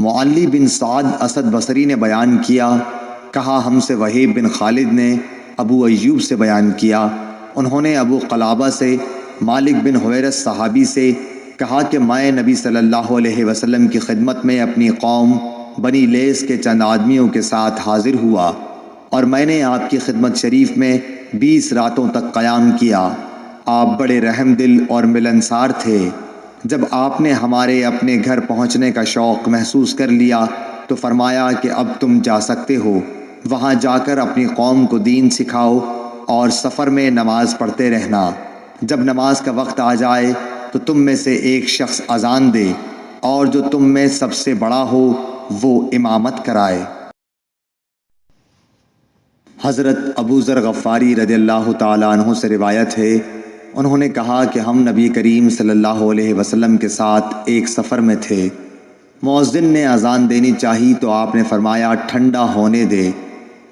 معلی بن سعد اسد بصری نے بیان کیا، کہا ہم سے وہیب بن خالد نے ابو ایوب سے بیان کیا، انہوں نے ابو قلابہ سے مالک بن حویرث صحابی سے کہا کہ میں نبی صلی اللہ علیہ وسلم کی خدمت میں اپنی قوم بنی لیس کے چند آدمیوں کے ساتھ حاضر ہوا اور میں نے آپ کی خدمت شریف میں 20 راتوں تک قیام کیا۔ آپ بڑے رحم دل اور ملنسار تھے۔ جب آپ نے ہمارے اپنے گھر پہنچنے کا شوق محسوس کر لیا تو فرمایا کہ اب تم جا سکتے ہو، وہاں جا کر اپنی قوم کو دین سکھاؤ اور سفر میں نماز پڑھتے رہنا۔ جب نماز کا وقت آ جائے تو تم میں سے ایک شخص اذان دے اور جو تم میں سب سے بڑا ہو وہ امامت کرائے۔ حضرت ابو ذر غفاری رضی اللہ تعالیٰ عنہ سے روایت ہے، انہوں نے کہا کہ ہم نبی کریم صلی اللہ علیہ وسلم کے ساتھ ایک سفر میں تھے۔ مؤذن نے اذان دینی چاہی تو آپ نے فرمایا ٹھنڈا ہونے دے۔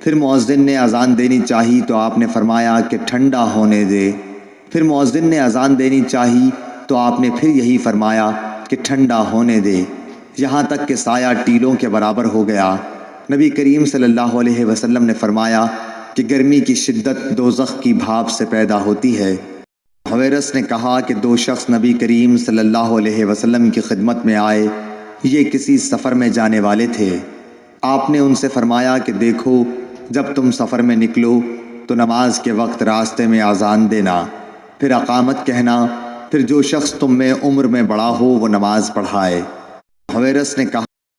پھر مؤذن نے اذان دینی چاہی تو آپ نے فرمایا کہ ٹھنڈا ہونے دے۔ پھر مؤذن نے اذان دینی چاہی تو آپ نے پھر یہی فرمایا کہ ٹھنڈا ہونے دے، یہاں تک کہ سایہ ٹیلوں کے برابر ہو گیا۔ نبی کریم صلی اللہ علیہ وسلم نے فرمایا کہ گرمی کی شدت دوزخ کی بھاپ سے پیدا ہوتی ہے۔ حویرث نے کہا کہ 2 شخص نبی کریم صلی اللہ علیہ وسلم کی خدمت میں آئے، یہ کسی سفر میں جانے والے تھے۔ آپ نے ان سے فرمایا کہ دیکھو، جب تم سفر میں نکلو تو نماز کے وقت راستے میں اذان دینا، پھر اقامت کہنا، پھر جو شخص تم میں عمر میں بڑا ہو وہ نماز پڑھائے۔ حویرث نے کہا